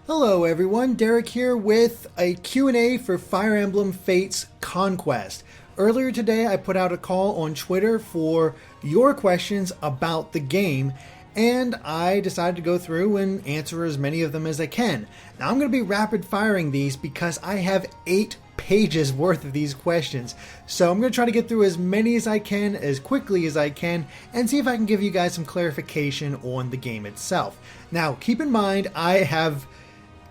Hello everyone, Derek here with a Q&A for Fire Emblem Fates Conquest. Earlier today I put out a call on Twitter for your questions about the game, and I decided to go through and answer as many of them as I can. Now I'm going to be rapid firing these because I have 8 pages worth of these questions. So I'm going to try to get through as many as I can, as quickly as I can, and see if I can give you guys some clarification on the game itself. Now keep in mind I have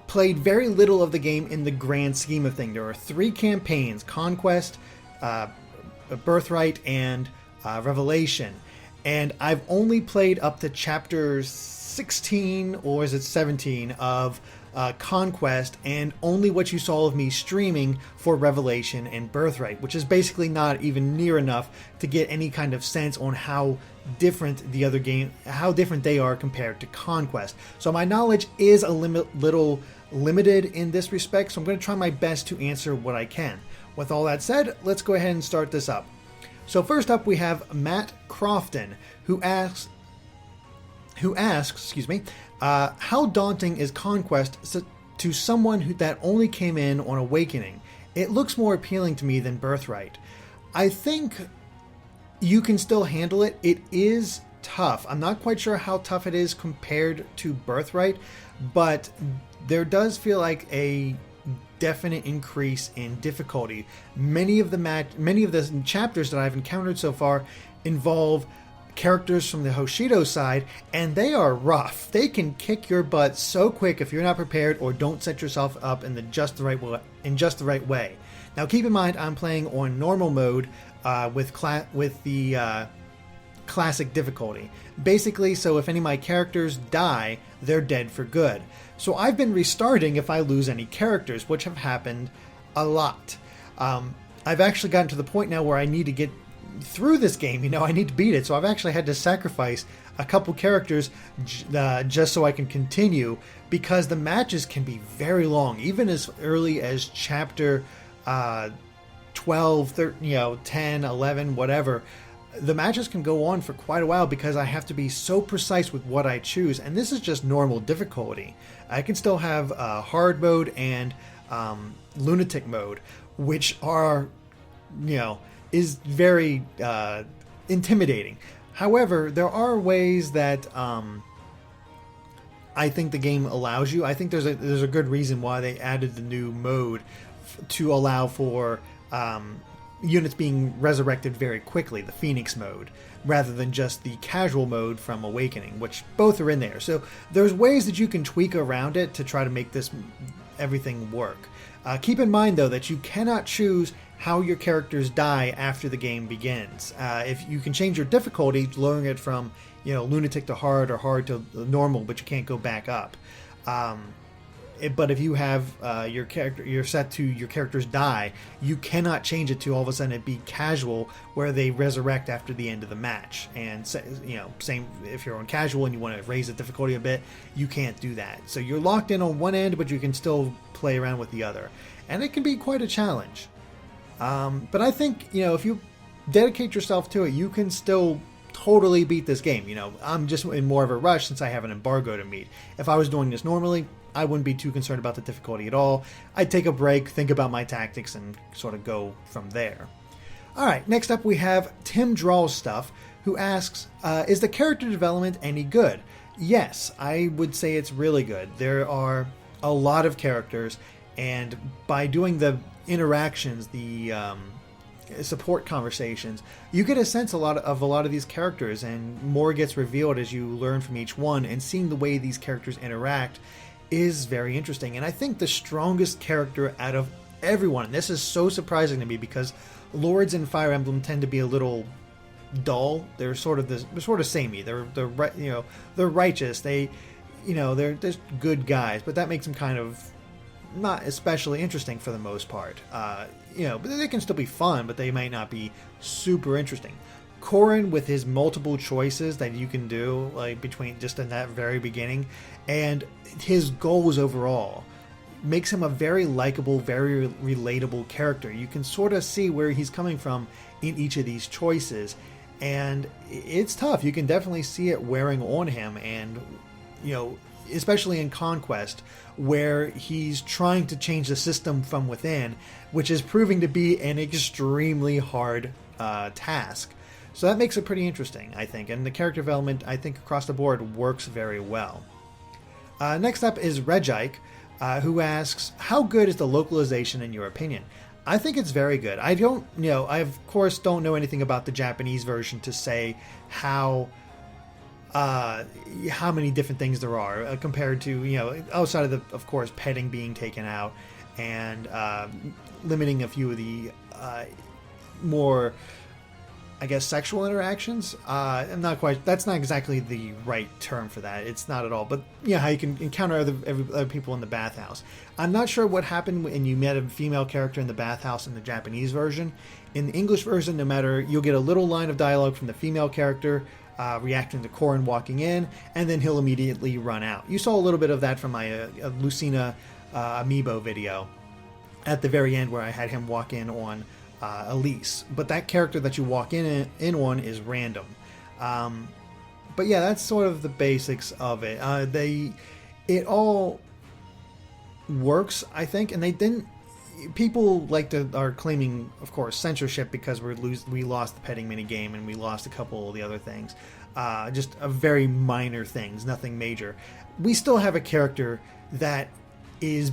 played very little of the game in the grand scheme of things. There are 3 campaigns: Conquest, Birthright, and Revelation. And I've only played up to chapter 16, or is it 17, of Conquest, and only what you saw of me streaming for Revelation and Birthright, which is basically not even near enough to get any kind of sense on how different the other game, how different they are compared to Conquest. So my knowledge is a little limited in this respect, so I'm going to try my best to answer what I can. With all that said, let's go ahead and start this up. So first up we have Matt Crofton, who asks, how daunting is Conquest to someone that only came in on Awakening? It looks more appealing to me than Birthright. I think you can still handle it. It is tough. I'm not quite sure how tough it is compared to Birthright, but there does feel like a definite increase in difficulty. Many of the chapters that I've encountered so far involve characters from the Hoshido side, and they are rough. They can kick your butt so quick if you're not prepared or don't set yourself up in just the right way. Now keep in mind I'm playing on normal mode with the classic difficulty. Basically, so if any of my characters die, they're dead for good. So I've been restarting if I lose any characters, which have happened a lot. I've actually gotten to the point now where I need to get through this game. I need to beat it. So I've actually had to sacrifice a couple characters just so I can continue, because the matches can be very long, even as early as chapter 12, 13, 10, 11, whatever. The matches can go on for quite a while because I have to be so precise with what I choose, and this is just normal difficulty. I can still have hard mode and lunatic mode, which are, is very intimidating. However, there are ways that I think the game allows you. I think there's a good reason why they added the new mode to allow for units being resurrected very quickly, the Phoenix mode, rather than just the casual mode from Awakening, which both are in there. So there's ways that you can tweak around it to try to make everything work. Keep in mind though that you cannot choose how your characters die after the game begins. If you can change your difficulty, lowering it from lunatic to hard or hard to normal, but you can't go back up. But if you have you're set to your characters die, you cannot change it to all of a sudden it be casual where they resurrect after the end of the match. And same if you're on casual and you want to raise the difficulty a bit, you can't do that. So you're locked in on one end, but you can still play around with the other, and it can be quite a challenge. But I think if you dedicate yourself to it, you can still totally beat this game. I'm just in more of a rush since I have an embargo to meet. If I was doing this normally, I wouldn't be too concerned about the difficulty at all. I'd take a break, think about my tactics, and sort of go from there. Alright, next up we have Tim Draws Stuff, who asks, is the character development any good? Yes, I would say it's really good. There are a lot of characters, and by doing the interactions, the support conversations, you get a sense of a lot of these characters, and more gets revealed as you learn from each one, and seeing the way these characters interact is very interesting. And I think the strongest character out of everyone, and this is so surprising to me because Lords in Fire Emblem tend to be a little dull. They're sort of samey. They're righteous. They're just good guys, but that makes them kind of not especially interesting for the most part. But they can still be fun, but they might not be super interesting. Corrin, with his multiple choices that you can do, like between just in that very beginning, and his goals overall, makes him a very likable, very relatable character. You can sort of see where he's coming from in each of these choices, and it's tough. You can definitely see it wearing on him, and especially in Conquest, where he's trying to change the system from within, which is proving to be an extremely hard task. So that makes it pretty interesting, I think, and the character development, I think, across the board works very well. Next up is Regike, who asks, how good is the localization in your opinion? I think it's very good. I don't, I of course don't know anything about the Japanese version to say how many different things there are compared to, outside of of course, petting being taken out and limiting a few of the more, I guess, sexual interactions. I'm not quite, that's not exactly the right term for that. It's not at all. But how you can encounter other people in the bathhouse. I'm not sure what happened when you met a female character in the bathhouse in the Japanese version. In the English version, no matter, you'll get a little line of dialogue from the female character reacting to Corrin walking in, and then he'll immediately run out. You saw a little bit of that from my Lucina amiibo video at the very end, where I had him walk in on Elise, but that character that you walk in on is random. But yeah, that's sort of the basics of it. It all works, I think, and they didn't. People are claiming, of course, censorship because we lost the petting mini game and we lost a couple of the other things, just very minor things, nothing major. We still have a character that is.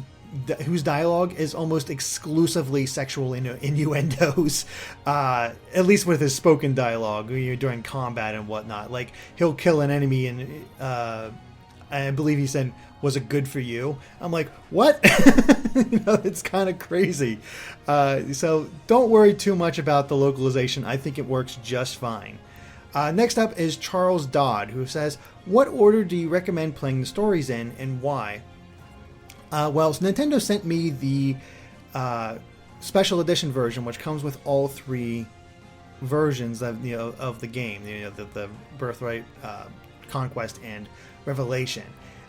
Whose dialogue is almost exclusively sexual innuendos, at least with his spoken dialogue during combat and whatnot. Like, he'll kill an enemy and I believe he said, "Was it good for you?" I'm like, what? It's kind of crazy. So don't worry too much about the localization. I think it works just fine. Next up is Charles Dodd, who says, what order do you recommend playing the stories in and why? Well, Nintendo sent me the special edition version, which comes with all three versions of the game, the Birthright, Conquest, and Revelation.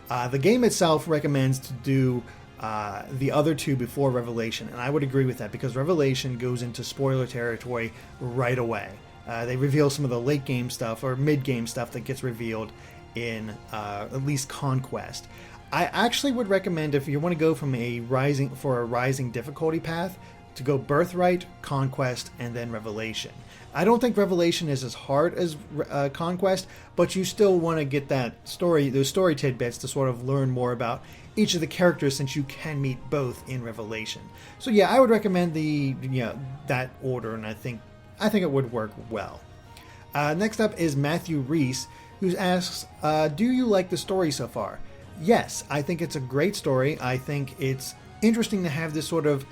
The game itself recommends to do the other two before Revelation, and I would agree with that because Revelation goes into spoiler territory right away. They reveal some of the late game stuff or mid game stuff that gets revealed in at least Conquest. I actually would recommend, if you want to go from a rising difficulty path, to go Birthright, Conquest, and then Revelation. I don't think Revelation is as hard as Conquest, but you still want to get those story tidbits to sort of learn more about each of the characters, since you can meet both in Revelation. So yeah, I would recommend that order, and I think it would work well. Next up is Matthew Reese, who asks, do you like the story so far? Yes, I think it's a great story. I think it's interesting to have this sort of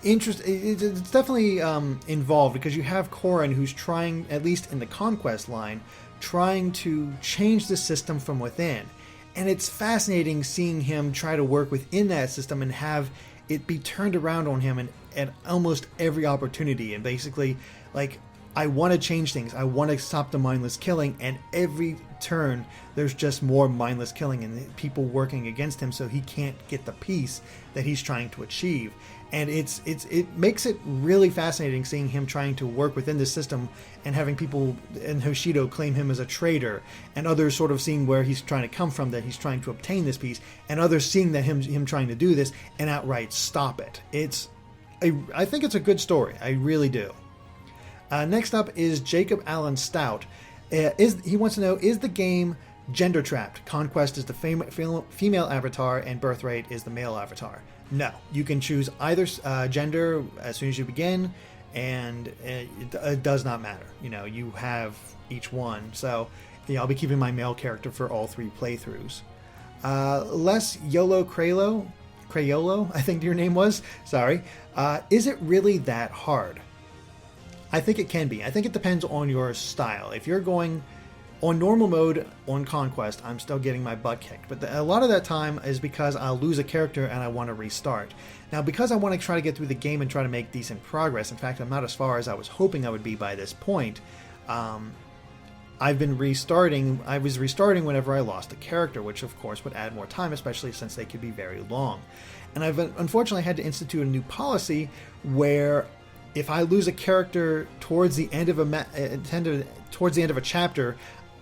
interest. It's definitely involved because you have Corrin, who's trying, at least in the Conquest line, trying to change the system from within. And it's fascinating seeing him try to work within that system and have it be turned around on him at almost every opportunity. And basically, like, I want to change things. I want to stop the mindless killing, and every turn there's just more mindless killing and people working against him, so he can't get the peace that he's trying to achieve. And it makes it really fascinating seeing him trying to work within the system and having people in Hoshido claim him as a traitor, and others sort of seeing where he's trying to come from, that he's trying to obtain this peace, and others seeing that him trying to do this and outright stop it. I think it's a good story. I really do. Next up is Jacob Allen Stout. He wants to know, is the game gender trapped? Conquest is the female avatar and Birthright is the male avatar. No, you can choose either gender as soon as you begin, and it does not matter. You have each one. So I'll be keeping my male character for all three playthroughs. Les Yolo Crayolo, I think your name was. Sorry. Is it really that hard? I think it can be. I think it depends on your style. If you're going on normal mode on Conquest, I'm still getting my butt kicked. But a lot of that time is because I'll lose a character and I want to restart. Now, because I want to try to get through the game and try to make decent progress, in fact, I'm not as far as I was hoping I would be by this point, I've been restarting. I was restarting whenever I lost a character, which of course would add more time, especially since they could be very long. And I've unfortunately had to institute a new policy where if I lose a character towards the end of a chapter,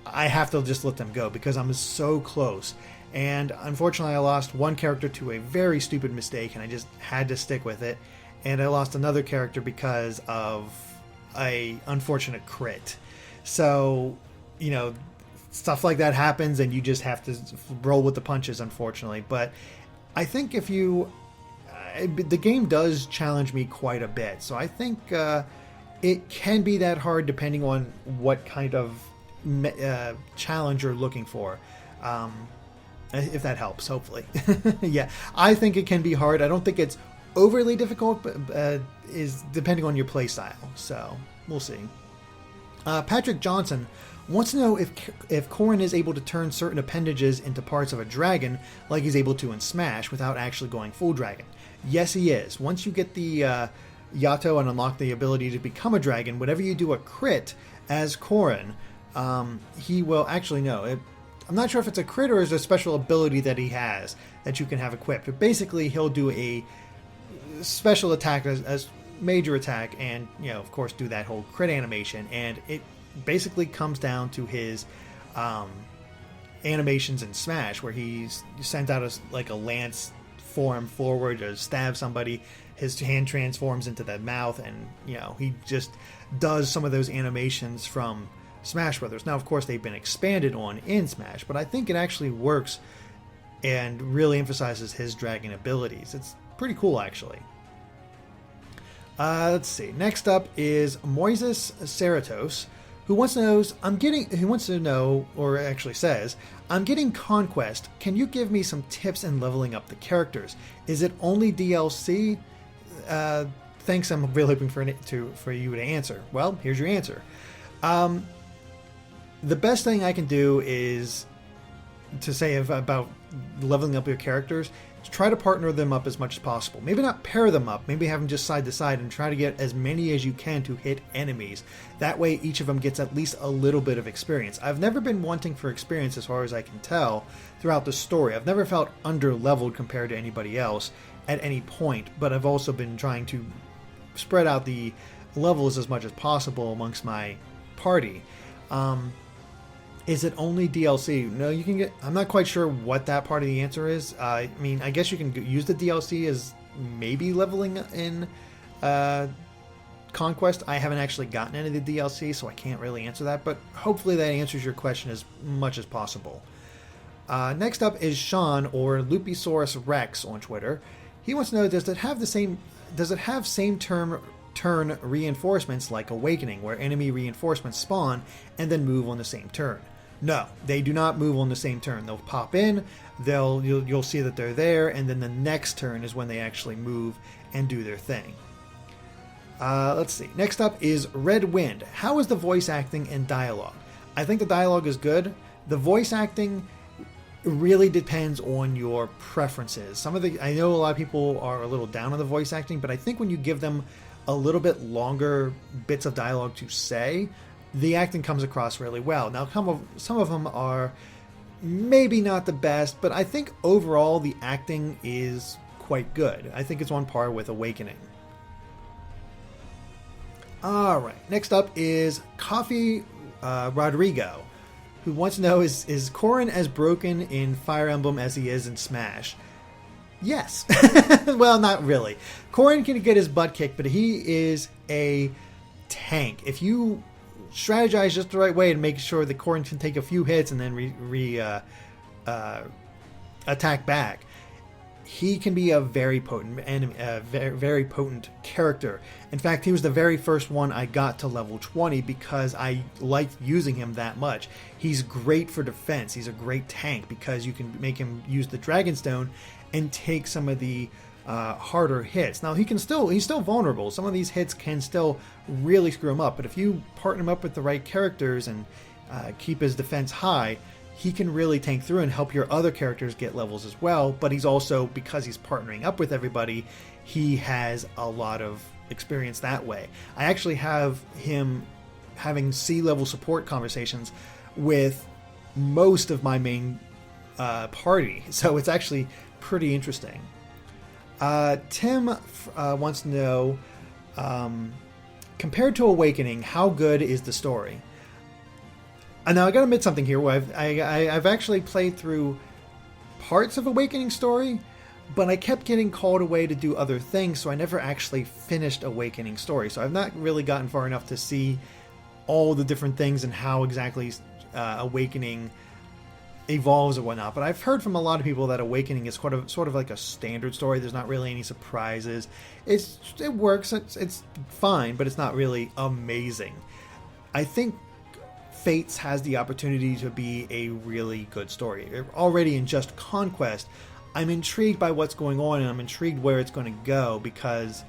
I have to just let them go because I'm so close. And unfortunately, I lost one character to a very stupid mistake, and I just had to stick with it. And I lost another character because of a unfortunate crit. So, you know, stuff like that happens, and you just have to roll with the punches, unfortunately. But I think if you... the game does challenge me quite a bit. So I think it can be that hard depending on what kind of challenge you're looking for. If that helps, hopefully. Yeah, I think it can be hard. I don't think it's overly difficult, but is depending on your play style. So we'll see. Patrick Johnson wants to know if Corrin is able to turn certain appendages into parts of a dragon like he's able to in Smash without actually going full dragon. Yes, he is. Once you get the Yato and unlock the ability to become a dragon, whenever you do a crit as Corrin, he will actually know. I'm not sure if it's a crit or is a special ability that he has that you can have equipped. But basically, he'll do a special attack as major attack, and of course, do that whole crit animation. And it basically comes down to his animations in Smash, where he's sent out like a lance form forward to stab somebody. His hand transforms into the mouth, and he just does some of those animations from Smash Brothers. Now, of course, they've been expanded on in Smash, but I think it actually works and really emphasizes his dragon abilities. It's pretty cool, actually. Let's see. Next up is Moises Ceratos, who wants to know, or actually says, I'm getting Conquest. Can you give me some tips in leveling up the characters? Is it only DLC? Thanks. I'm really hoping for you to answer. Well, here's your answer. The best thing I can do is to say about leveling up your characters is try to partner them up as much as possible. Maybe not pair them up, maybe have them just side to side and try to get as many as you can to hit enemies. That way each of them gets at least a little bit of experience. I've never been wanting for experience as far as I can tell throughout the story. I've never felt under-leveled compared to anybody else at any point, but I've also been trying to spread out the levels as much as possible amongst my party. Is it only DLC? No, you can get... I'm not quite sure what that part of the answer is. I mean, I guess you can use the DLC as maybe leveling in Conquest. I haven't actually gotten any of the DLC, so I can't really answer that, but hopefully that answers your question as much as possible. Next up is Sean, or Lupisaurus Rex on Twitter. He wants to know, does it have same turn reinforcements like Awakening, where enemy reinforcements spawn and then move on the same turn? No, they do not move on the same turn. They'll pop in, you'll see that they're there, and then the next turn is when they actually move and do their thing. Let's see. Next up is Red Wind. How is the voice acting and dialogue? I think the dialogue is good. The voice acting really depends on your preferences. I know a lot of people are a little down on the voice acting, but I think when you give them a little bit longer bits of dialogue to say, the acting comes across really well. Now, some of them are maybe not the best, but I think overall the acting is quite good. I think it's on par with Awakening. Alright, next up is Coffee Rodrigo, who wants to know, is Corrin as broken in Fire Emblem as he is in Smash? Yes. Well, not really. Corrin can get his butt kicked, but he is a tank. If you strategize just the right way to make sure that Corrin can take a few hits and then attack back, he can be a very potent enemy, very potent character. In fact, he was the very first one I got to level 20 because I liked using him that much. He's great for defense. He's a great tank because you can make him use the Dragonstone and take some of the harder hits. Now he's still vulnerable. Some of these hits can still really screw him up, but if you partner him up with the right characters and keep his defense high, he can really tank through and help your other characters get levels as well. But he's also, because he's partnering up with everybody, he has a lot of experience that way. I actually have him having C-level support conversations with most of my main party, so it's actually pretty interesting. Tim wants to know, compared to Awakening, how good is the story? Now I gotta admit something here. Where I've actually played through parts of Awakening Story, but I kept getting called away to do other things, so I never actually finished Awakening Story. So I've not really gotten far enough to see all the different things and how exactly Awakening evolves or whatnot. But I've heard from a lot of people that Awakening is sort of like a standard story. There's not really any surprises. It works. It's fine, but it's not really amazing. I think Fates has the opportunity to be a really good story. Already in just Conquest, I'm intrigued by what's going on, and I'm intrigued where it's going to go, because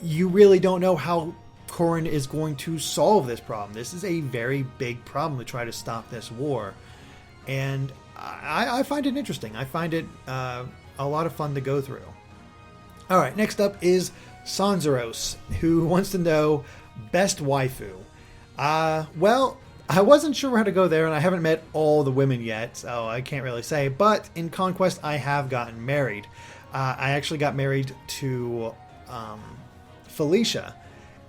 you really don't know how Corrin is going to solve this problem. This is a very big problem to try to stop this war, and I find it interesting. I find it a lot of fun to go through. All right, next up is Sanzaros, who wants to know best waifu. Well, I wasn't sure how to go there, and I haven't met all the women yet, so I can't really say. But in Conquest, I have gotten married. I actually got married to Felicia,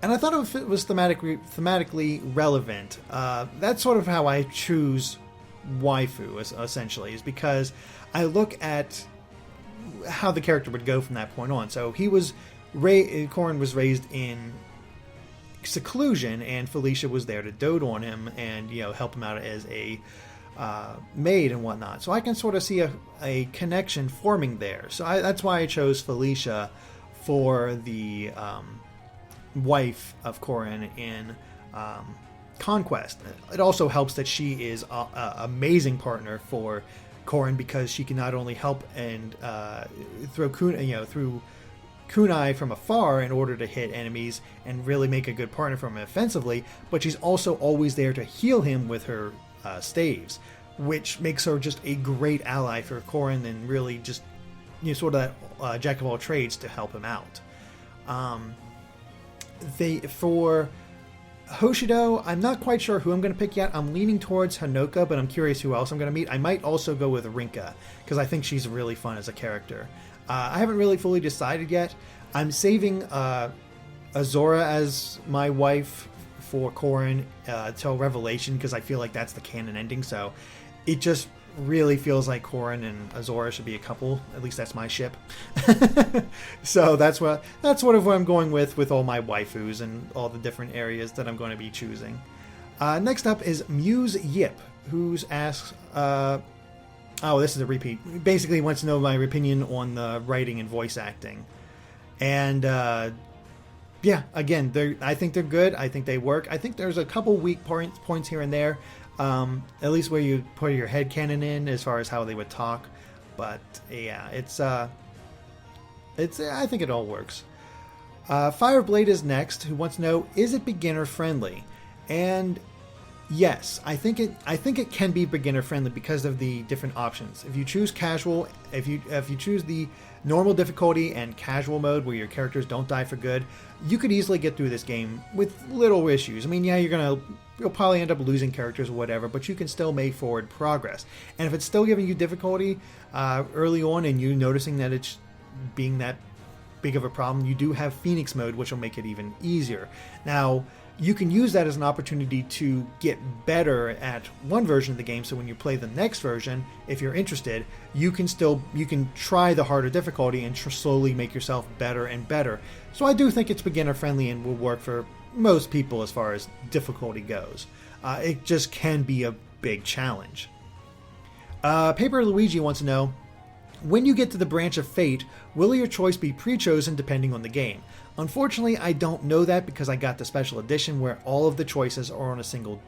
and I thought it was thematically relevant. That's sort of how I choose waifu, essentially, is because I look at how the character would go from that point on. So Corrin was raised in seclusion, and Felicia was there to dote on him and help him out as a maid and whatnot. So I can sort of see a connection forming there. So that's why I chose Felicia for the wife of Corrin in Conquest. It also helps that she is an amazing partner for Corrin, because she can not only help and throw kunai from afar in order to hit enemies and really make a good partner for him offensively, but she's also always there to heal him with her staves, which makes her just a great ally for Corrin, and really just sort of that jack of all trades to help him out. For Hoshido, I'm not quite sure who I'm going to pick yet. I'm leaning towards Hanoka, but I'm curious who else I'm going to meet. I might also go with Rinka, because I think she's really fun as a character. I haven't really fully decided yet. I'm saving Azora as my wife for Corrin till Revelation, because I feel like that's the canon ending. So it just really feels like Corrin and Azora should be a couple. At least that's my ship. So that's sort of what I'm going with all my waifus and all the different areas that I'm going to be choosing. Next up is Muse Yip, who asks... this is a repeat. Basically wants to know my opinion on the writing and voice acting. And again, I think they're good. I think they work. I think there's a couple weak points here and there. At least where you put your headcanon in as far as how they would talk. But yeah, it's I think it all works. Fireblade is next, who wants to know, is it beginner friendly? And yes, I think it can be beginner friendly because of the different options. If you choose casual, if you choose the normal difficulty and casual mode where your characters don't die for good, you could easily get through this game with little issues. I mean, yeah, you'll probably end up losing characters or whatever, but you can still make forward progress. And if it's still giving you difficulty early on, and you noticing that it's being that big of a problem, you do have Phoenix mode, which will make it even easier. Now, you can use that as an opportunity to get better at one version of the game, so when you play the next version, if you're interested, you can try the harder difficulty and slowly make yourself better and better. So I do think it's beginner friendly and will work for most people as far as difficulty goes. It just can be a big challenge. Paper Luigi wants to know, when you get to the branch of fate, will your choice be pre-chosen depending on the game? Unfortunately, I don't know that, because I got the special edition where all of the choices are on a single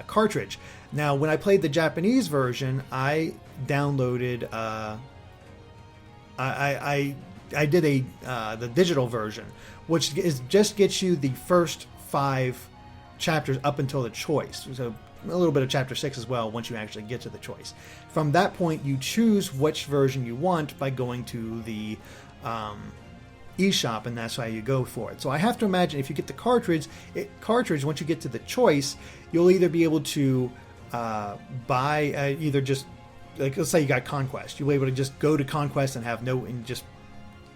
cartridge. Now, when I played the Japanese version, I downloaded I did the digital version, which just gets you the first 5 chapters up until the choice. So a little bit of chapter 6 as well once you actually get to the choice. From that point, you choose which version you want by going to the eShop, and that's how you go for it. So I have to imagine if you get the cartridge, once you get to the choice, you'll either be able to buy either just, like, let's say you got Conquest, you'll be able to just go to Conquest and just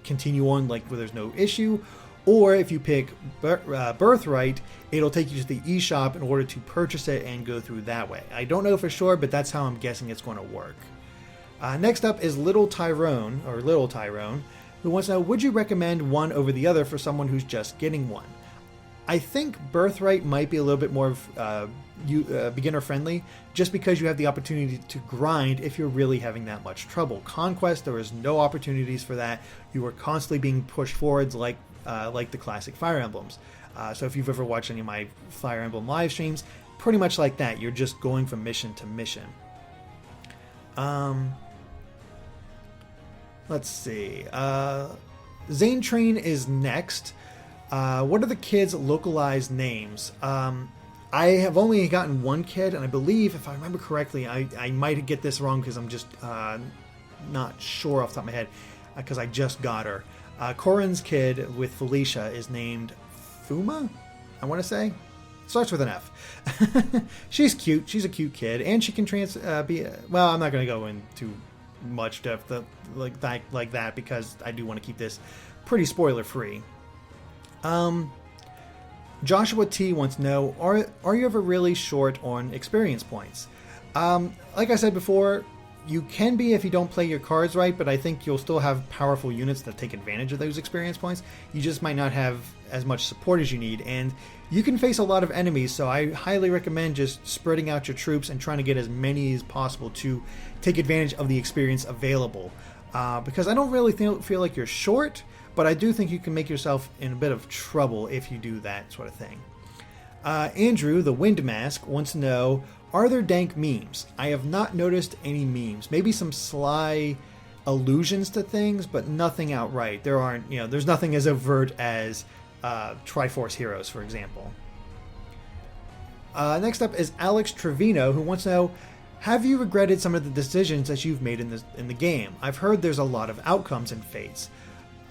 continue on like where there's no issue, Or if you pick Birthright, it'll take you to the eShop in order to purchase it and go through that way. I don't know for sure, but that's how I'm guessing it's going to work. Next up is Little Tyrone, who wants to know, would you recommend one over the other for someone who's just getting one? I think Birthright might be a little bit more beginner-friendly, just because you have the opportunity to grind if you're really having that much trouble. Conquest, there is no opportunities for that. You are constantly being pushed forwards like the classic Fire Emblems. So if you've ever watched any of my Fire Emblem live streams, pretty much like that. You're just going from mission to mission. Let's see. Zane Train is next. What are the kids' localized names? I have only gotten one kid, and I believe, if I remember correctly, I might get this wrong because I'm just not sure off the top of my head, because I just got her. Corin's kid with Felicia is named Fuma, I want to say. Starts with an F. She's cute. She's a cute kid, and she can well, I'm not going to go into much depth like that because I do want to keep this pretty spoiler-free. Joshua T wants to know, are you ever really short on experience points? Like I said before, you can be if you don't play your cards right, but I think you'll still have powerful units that take advantage of those experience points. You just might not have as much support as you need, and you can face a lot of enemies, so I highly recommend just spreading out your troops and trying to get as many as possible to take advantage of the experience available. Because I don't really feel like you're short, but I do think you can make yourself in a bit of trouble if you do that sort of thing. Andrew, the Wind Mask, wants to know, are there dank memes? I have not noticed any memes. Maybe some sly allusions to things, but nothing outright. There's nothing as overt as Triforce Heroes, for example. Next up is Alex Trevino, who wants to know, have you regretted some of the decisions that you've made in the game? I've heard there's a lot of outcomes in Fates.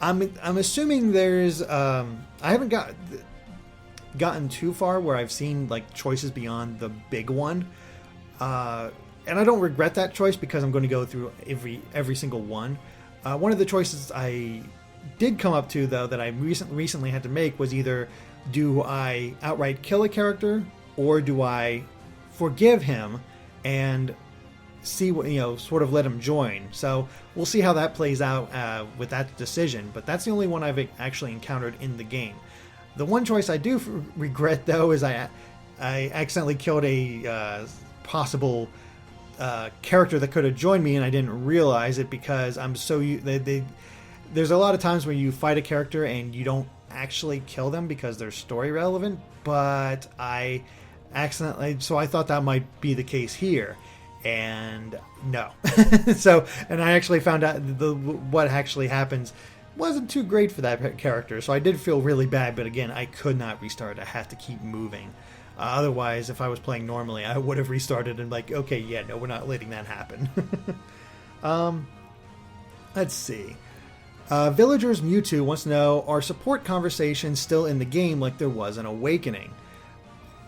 I'm assuming there's I haven't gotten too far where I've seen like choices beyond the big one, and I don't regret that choice because I'm going to go through every single one. One of the choices I did come up to, though, that I recently had to make was either do I outright kill a character or do I forgive him and see what, sort of let him join. So we'll see how that plays out with that decision, but that's the only one I've actually encountered in the game. The one choice I do regret, though, is I accidentally killed a possible character that could have joined me, and I didn't realize it because I'm so there's a lot of times where you fight a character and you don't actually kill them because they're story relevant, but I accidentally, so I thought that might be the case here, and no. And I actually found out what actually happens wasn't too great for that character, so I did feel really bad, but again, I could not restart. I had to keep moving. Otherwise, if I was playing normally, I would have restarted and okay, yeah, no, we're not letting that happen. Let's see. Villagers Mewtwo wants to know, are support conversations still in the game like there was in Awakening?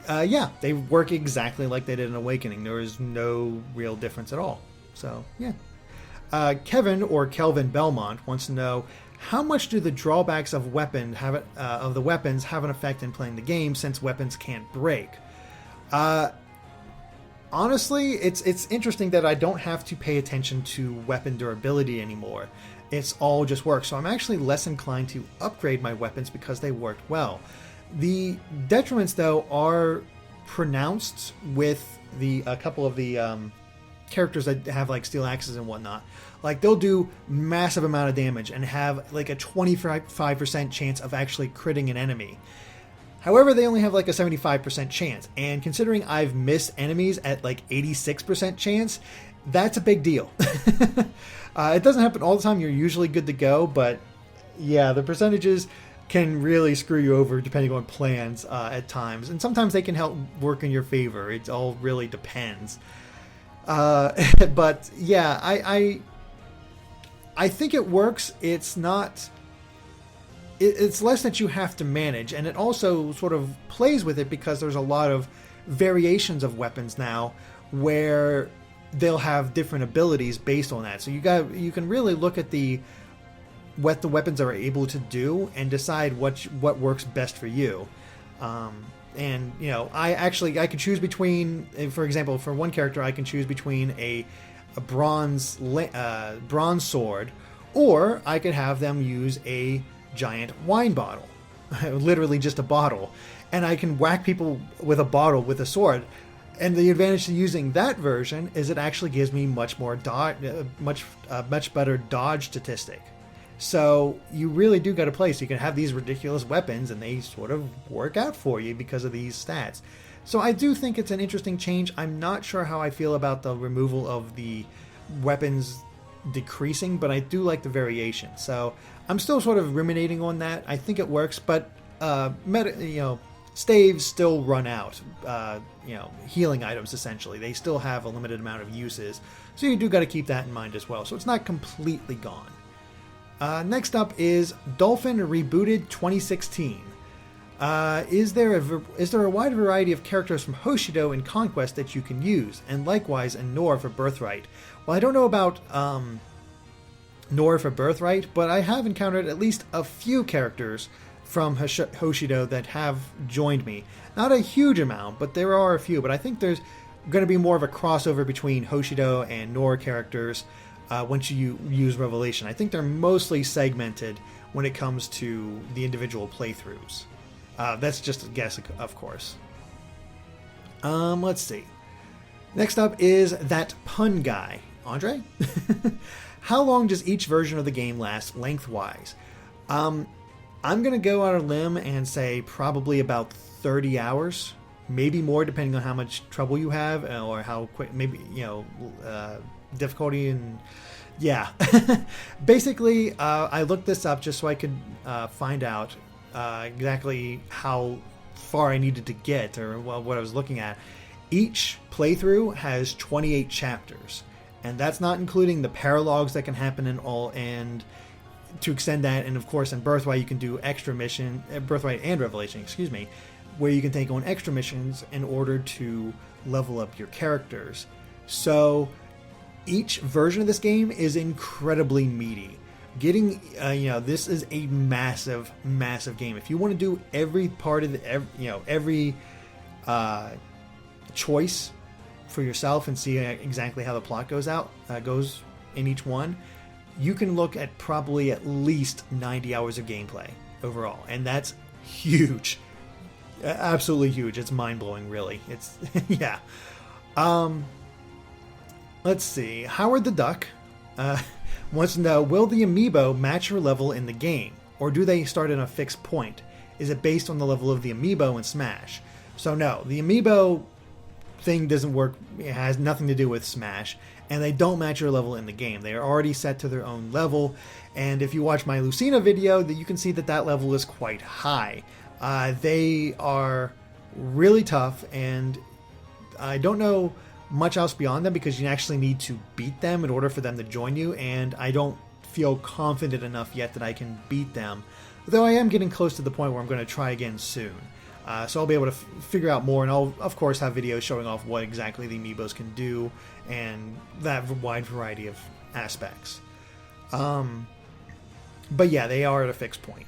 Yeah, they work exactly like they did in Awakening. There is no real difference at all. So, yeah. Kevin, or Kelvin Belmont, wants to know, how much do the drawbacks of the weapons have an effect in playing the game, since weapons can't break? Honestly, it's interesting that I don't have to pay attention to weapon durability anymore. It's all just work. So I'm actually less inclined to upgrade my weapons because they worked well. The detriments, though, are pronounced with a couple of the characters that have like steel axes and whatnot. Like, they'll do massive amount of damage and have like a 25% chance of actually critting an enemy. However, they only have like a 75% chance, and considering I've missed enemies at like 86% chance, that's a big deal. It doesn't happen all the time. You're usually good to go, but yeah, the percentages can really screw you over depending on plans at times, and sometimes they can help work in your favor. It all really depends. But yeah, I think it works. It's not. It's less that you have to manage, and it also sort of plays with it because there's a lot of variations of weapons now where they'll have different abilities based on that. So you can really look at the what the weapons are able to do and decide what works best for you. And you know, I could choose between, for example, for one character, I can choose between a bronze sword, or I could have them use a giant wine bottle, literally just a bottle, and I can whack people with a bottle with a sword. And the advantage to using that version is it actually gives me much better dodge statistic. So you really do got to play. So you can have these ridiculous weapons and they sort of work out for you because of these stats. So I do think it's an interesting change. I'm not sure how I feel about the removal of the weapons decreasing, but I do like the variation. So I'm still sort of ruminating on that. I think it works, but staves still run out. Healing items, essentially. They still have a limited amount of uses. So you do got to keep that in mind as well. So it's not completely gone. Next up is Dolphin Rebooted 2016. Is there a wide variety of characters from Hoshido in Conquest that you can use, and likewise in Nor for Birthright? Well, I don't know about Nor for Birthright, but I have encountered at least a few characters from Hoshido that have joined me. Not a huge amount, but there are a few. But I think there's going to be more of a crossover between Hoshido and Nor characters once you use Revelation. I think they're mostly segmented when it comes to the individual playthroughs. That's just a guess, of course. Let's see. Next up is That Pun Guy. Andre? How long does each version of the game last lengthwise? I'm going to go out on a limb and say probably about 30 hours. Maybe more, depending on how much trouble you have or how quick, maybe, difficulty. And yeah. Basically, I looked this up just so I could find out exactly how far I needed to get, or what I was looking at. Each playthrough has 28 chapters, and that's not including the paralogs that can happen in all. And to extend that, and of course in Birthright you can do extra mission, Birthright and Revelation, excuse me, where you can take on extra missions in order to level up your characters. So each version of this game is incredibly meaty. Getting, this is a massive, massive game. If you want to do every part of every choice for yourself and see exactly how the plot goes in each one, you can look at probably at least 90 hours of gameplay overall, and that's huge. Absolutely huge. It's mind-blowing, really. It's yeah. Let's see. Howard the Duck wants to know, will the amiibo match your level in the game, or do they start at a fixed point? Is it based on the level of the amiibo in Smash? So no, the amiibo thing doesn't work. It has nothing to do with Smash, and they don't match your level in the game. They are already set to their own level, and if you watch my Lucina video, you can see that level is quite high. They are really tough, and I don't know much else beyond them because you actually need to beat them in order for them to join you, and I don't feel confident enough yet that I can beat them, though I am getting close to the point where I'm going to try again soon. So I'll be able to figure out more, and I'll of course have videos showing off what exactly the amiibos can do and that wide variety of aspects. But yeah, they are at a fixed point.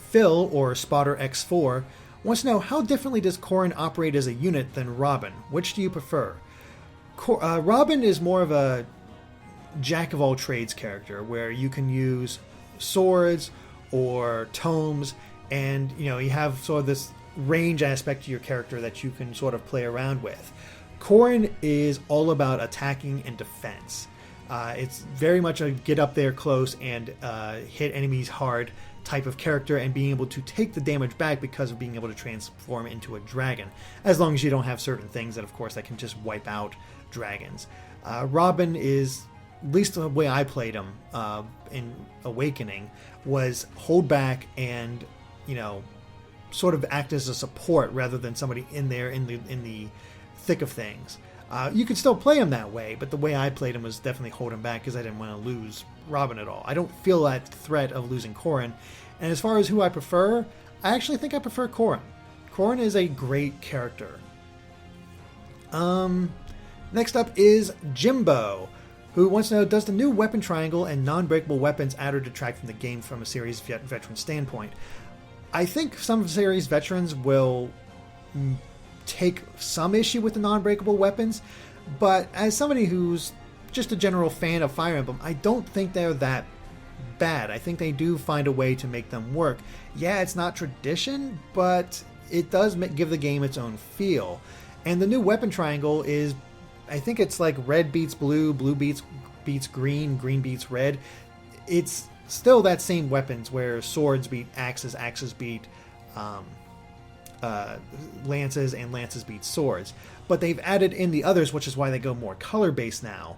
Phil, or Spotter X4, wants to know, how differently does Corrin operate as a unit than Robin? Which do you prefer? Robin is more of a jack-of-all-trades character, where you can use swords or tomes, and you have sort of this range aspect to your character that you can sort of play around with. Corrin is all about attacking and defense. It's very much a get up there close and hit enemies hard type of character, and being able to take the damage back because of being able to transform into a dragon, as long as you don't have certain things that, of course, that can just wipe out dragons. Robin is, at least the way I played him in Awakening, was hold back and sort of act as a support rather than somebody in there in the thick of things. You could still play him that way, but the way I played him was definitely hold him back because I didn't want to lose Robin at all. I don't feel that threat of losing Corrin. And as far as who I prefer, I actually think I prefer Corrin. Corrin is a great character. Next up is Jimbo, who wants to know, does the new weapon triangle and non-breakable weapons add or detract from the game from a series veteran standpoint? I think some series veterans will take some issue with the non-breakable weapons, but as somebody who's just a general fan of Fire Emblem, I don't think they're that bad. I think they do find a way to make them work. Yeah, it's not tradition, but it does give the game its own feel. And the new weapon triangle is, I think it's like red beats blue, blue beats green, green beats red. It's still that same weapons where swords beat axes, axes beat lances, and lances beat swords. But they've added in the others, which is why they go more color-based now.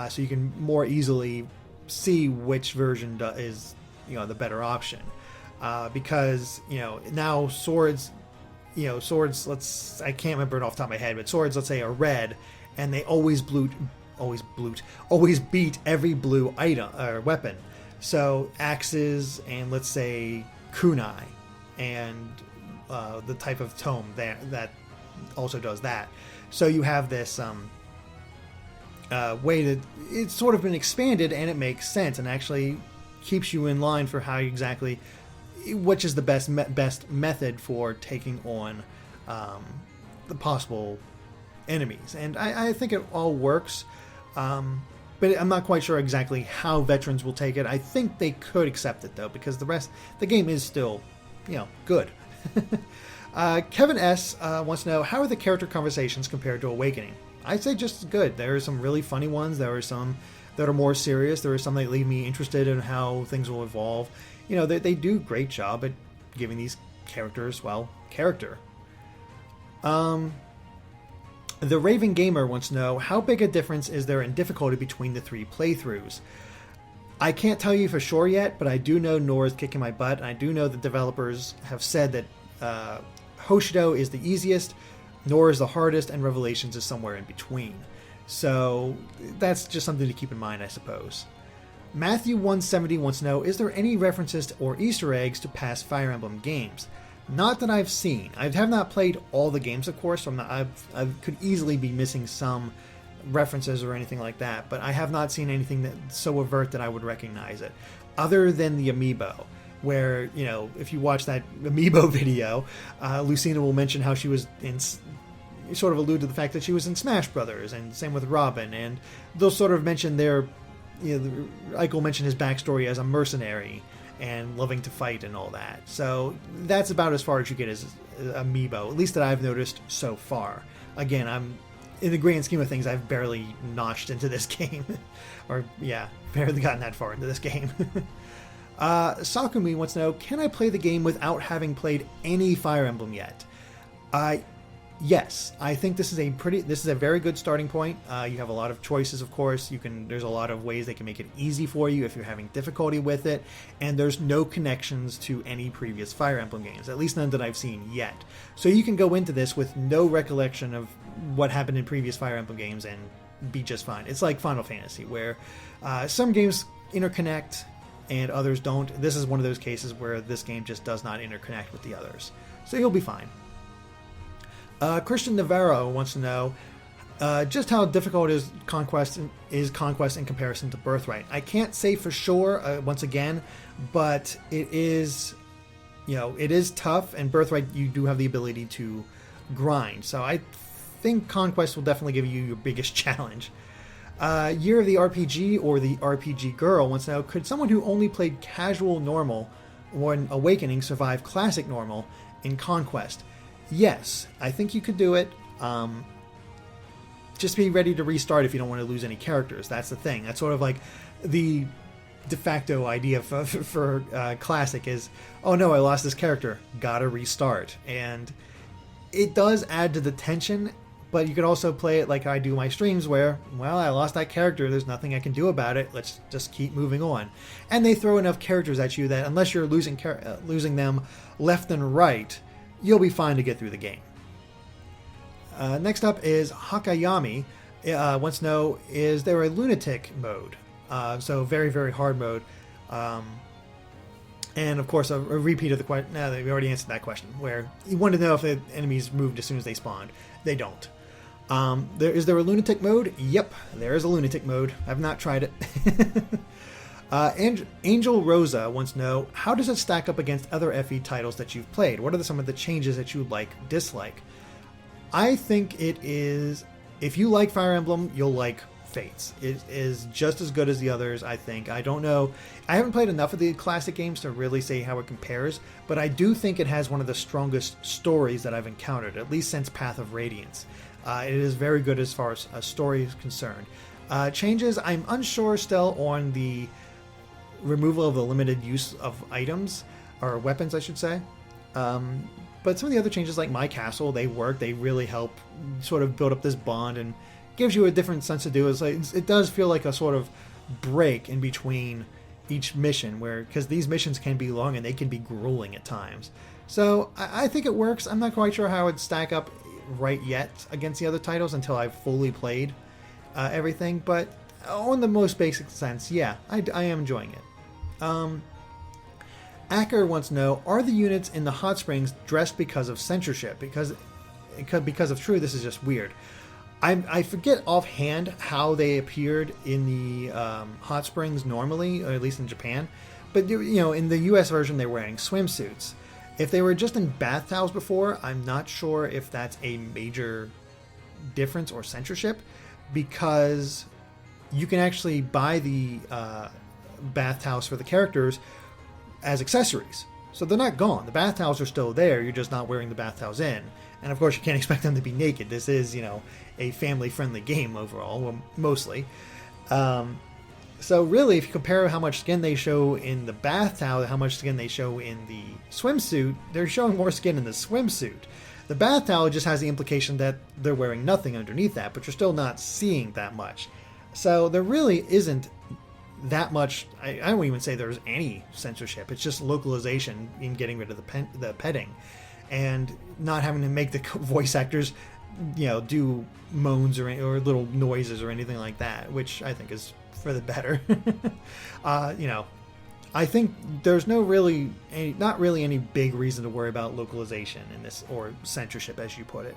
So you can more easily see which version is, the better option. Because, now swords, I can't remember it off the top of my head, but swords, let's say, are red, and they always beat every blue item or weapon. So axes and, let's say, kunai, and the type of tome that also does that. So you have this way that it's sort of been expanded, and it makes sense and actually keeps you in line for how exactly, which is the best method for taking on the possible enemies. And I think it all works, but I'm not quite sure exactly how veterans will take it. I think they could accept it, though, because the game is still, good. Kevin S. Wants to know, how are the character conversations compared to Awakening? I'd say just as good. There are some really funny ones. There are some that are more serious. There are some that leave me interested in how things will evolve. They do a great job at giving these characters, character. The Raven Gamer wants to know, how big a difference is there in difficulty between the 3 playthroughs? I can't tell you for sure yet, but I do know Nor is kicking my butt, and I do know the developers have said that Hoshido is the easiest, Nor is the hardest, and Revelations is somewhere in between. So that's just something to keep in mind, I suppose. Matthew170 wants to know, is there any references to, or Easter eggs to past Fire Emblem games? Not that I've seen. I have not played all the games, of course, so I could easily be missing some references or anything like that, but I have not seen anything that's so overt that I would recognize it, other than the amiibo, where, if you watch that amiibo video, Lucina will mention how she was sort of allude to the fact that she was in Smash Brothers, and same with Robin, and they'll sort of mention Ike will mention his backstory as a mercenary and loving to fight and all that. So that's about as far as you get as amiibo, at least that I've noticed so far. Again, in the grand scheme of things, I've barely notched into this game. Barely gotten that far into this game. Sakumi wants to know, can I play the game without having played any Fire Emblem yet? Yes, I think this is a very good starting point. You have a lot of choices, of course. There's a lot of ways they can make it easy for you if you're having difficulty with it, and there's no connections to any previous Fire Emblem games, at least none that I've seen yet. So you can go into this with no recollection of what happened in previous Fire Emblem games and be just fine. It's like Final Fantasy, where some games interconnect and others don't. This is one of those cases where this game just does not interconnect with the others. So you'll be fine. Christian Navarro wants to know just how difficult is Conquest in comparison to Birthright. I can't say for sure, once again, but it is tough, and Birthright you do have the ability to grind. So I think Conquest will definitely give you your biggest challenge. Year of the RPG or the RPG Girl wants to know, could someone who only played casual normal when Awakening survive classic normal in Conquest? Yes, I think you could do it. Just be ready to restart if you don't want to lose any characters. That's the thing. That's sort of like the de facto idea for Classic is, oh no, I lost this character. Gotta restart. And it does add to the tension, but you could also play it like I do my streams where, well, I lost that character. There's nothing I can do about it. Let's just keep moving on. And they throw enough characters at you that unless you're losing them left and right, you'll be fine to get through the game. Next up is Hakayami. Wants to know, is there a lunatic mode? So very, very hard mode. And of course, a repeat of the question. No, we already answered that question, where you wanted to know if the enemies moved as soon as they spawned. They don't. Is there a lunatic mode? Yep, there is a lunatic mode. I've not tried it. And Angel Rosa wants to know, how does it stack up against other FE titles that you've played? What are some of the changes that you dislike? I think it is, if you like Fire Emblem, you'll like Fates. It is just as good as the others, I think. I don't know. I haven't played enough of the classic games to really say how it compares, but I do think it has one of the strongest stories that I've encountered, at least since Path of Radiance. It is very good as far as a story is concerned. Changes, I'm unsure still on the removal of the limited use of items, or weapons, I should say. But some of the other changes, like My Castle, they work. They really help sort of build up this bond and gives you a different sense to do. It does feel like a sort of break in between each mission, because these missions can be long and they can be grueling at times. So I think it works. I'm not quite sure how it'd stack up right yet against the other titles until I've fully played everything. But on the most basic sense, yeah, I am enjoying it. Acker wants to know, are the units in the hot springs dressed because of censorship? Because of True, this is just weird. I forget offhand how they appeared in the hot springs normally, or at least in Japan. But in the US version, they're wearing swimsuits. If they were just in bath towels before, I'm not sure if that's a major difference or censorship, because you can actually buy the bath towels for the characters as accessories. So they're not gone. The bath towels are still there. You're just not wearing the bath towels in. And of course, you can't expect them to be naked. This is, a family-friendly game overall, well, mostly. So really, if you compare how much skin they show in the bath towel, how much skin they show in the swimsuit, they're showing more skin in the swimsuit. The bath towel just has the implication that they're wearing nothing underneath that, but you're still not seeing that much. So there really isn't that much. I don't even say there's any censorship. It's just localization in getting rid of the petting and not having to make the voice actors do moans or little noises or anything like that, which I think is for the better. I think there's not really any big reason to worry about localization in this, or censorship as you put it.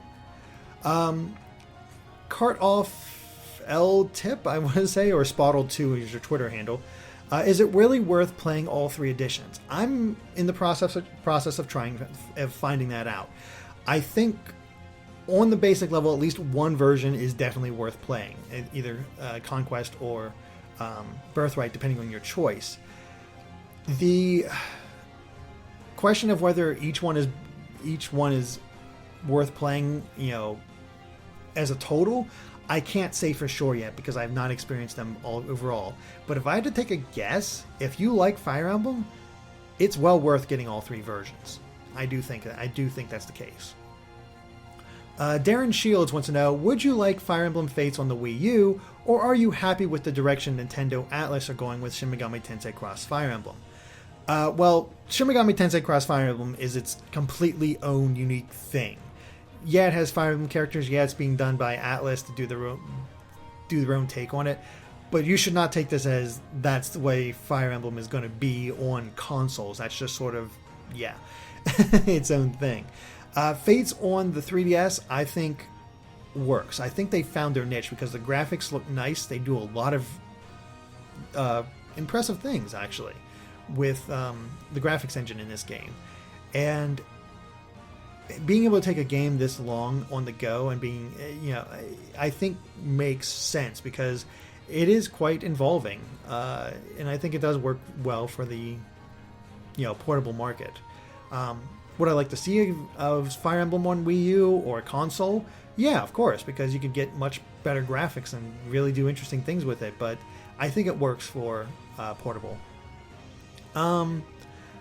Cart off L Tip, I want to say, or Spottled2 is your Twitter handle. Is it really worth playing all 3 editions? I'm in the process of finding that out. I think on the basic level, at least one version is definitely worth playing, either Conquest or Birthright, depending on your choice. The question of whether each one is worth playing, as a total, I can't say for sure yet, because I've not experienced them all overall. But if I had to take a guess, if you like Fire Emblem, it's well worth getting all 3 versions. I do think that's the case. Darren Shields wants to know, would you like Fire Emblem Fates on the Wii U, or are you happy with the direction Nintendo Atlas are going with Shin Megami Tensei Cross Fire Emblem? Well, Shin Megami Tensei Cross Fire Emblem is its completely own unique thing. Yeah, it has Fire Emblem characters. Yeah, it's being done by Atlas to do their own take on it. But you should not take this as that's the way Fire Emblem is going to be on consoles. That's just sort of, its own thing. Fates on the 3DS, I think, works. I think they found their niche because the graphics look nice. They do a lot of impressive things, actually, with the graphics engine in this game. And being able to take a game this long on the go and being, I think makes sense, because it is quite involving. And I think it does work well for the, portable market. Would I like to see of Fire Emblem on Wii U or console? Yeah, of course, because you could get much better graphics and really do interesting things with it. But I think it works for portable.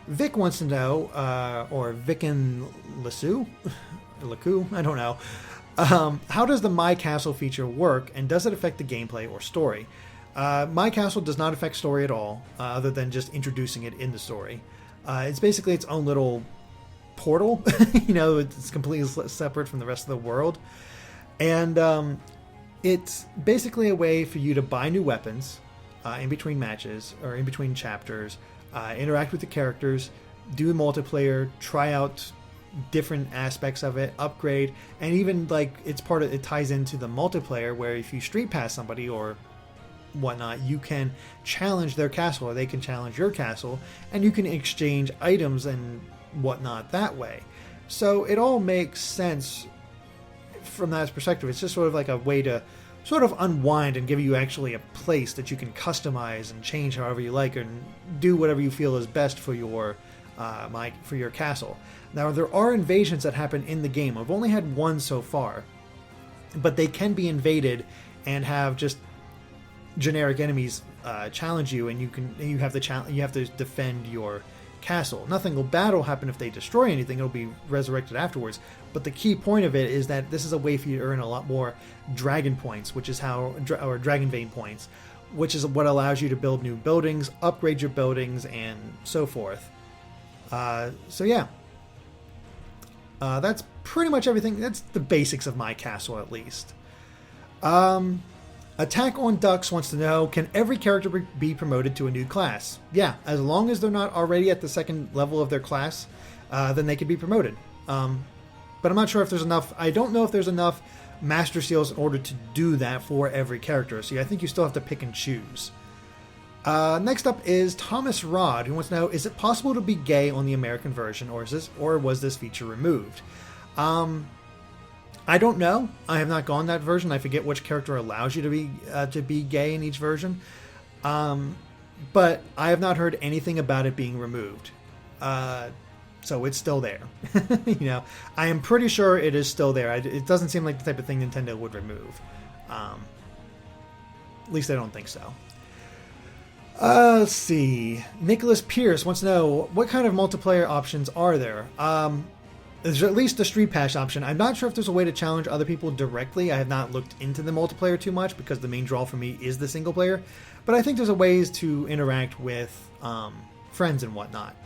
Vic wants to know, or Vic and Lasu, I don't know. How does the My Castle feature work, and does it affect the gameplay or story? My Castle does not affect story at all, other than just introducing it in the story. It's basically its own little portal. It's completely separate from the rest of the world. And it's basically a way for you to buy new weapons in between matches or in between chapters, interact with the characters, do multiplayer, try out different aspects of it, upgrade, and even like it ties into the multiplayer where if you street pass somebody or whatnot, you can challenge their castle or they can challenge your castle, and you can exchange items and whatnot that way. So it all makes sense from that perspective. It's just sort of like a way to sort of unwind and give you actually a place that you can customize and change however you like and do whatever you feel is best for your for your castle. Now there are invasions that happen in the game. I've only had one so far, but they can be invaded and have just generic enemies challenge you, and you have to defend your castle. Nothing will bad will happen if they destroy anything. It'll be resurrected afterwards. But the key point of it is that this is a way for you to earn a lot more dragon points, which is or dragon vein points, which is what allows you to build new buildings, upgrade your buildings, and so forth. So yeah, that's pretty much everything. That's the basics of my castle, at least. Attack on Ducks wants to know, can every character be promoted to a new class? Yeah, as long as they're not already at the second level of their class, then they can be promoted. But I'm not sure if there's enough. I don't know if there's enough Master Seals in order to do that for every character. So I think you still have to pick and choose. Next up is Thomas Rod, who wants to know, is it possible to be gay on the American version, or was this feature removed? I don't know. I have not gone that version. I forget which character allows you to be gay in each version. But I have not heard anything about it being removed. So it's still there. I am pretty sure it is still there. It doesn't seem like the type of thing Nintendo would remove. At least I don't think so. Let's see. Nicholas Pierce wants to know, what kind of multiplayer options are there? There's at least a Street Pass option. I'm not sure if there's a way to challenge other people directly. I have not looked into the multiplayer too much because the main draw for me is the single player. But I think there's a ways to interact with friends and whatnot.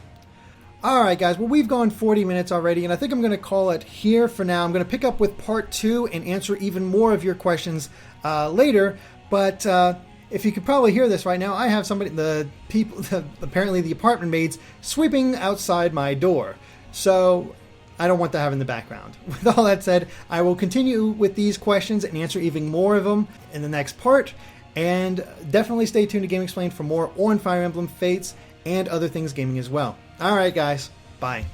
Alright guys, well we've gone 40 minutes already, and I think I'm going to call it here for now. I'm going to pick up with part 2 and answer even more of your questions later. But if you could probably hear this right now, I have apparently the apartment maids sweeping outside my door. So I don't want to have in the background. With all that said, I will continue with these questions and answer even more of them in the next part. And definitely stay tuned to Game Explained for more on Fire Emblem Fates and other things gaming as well. Alright guys, bye.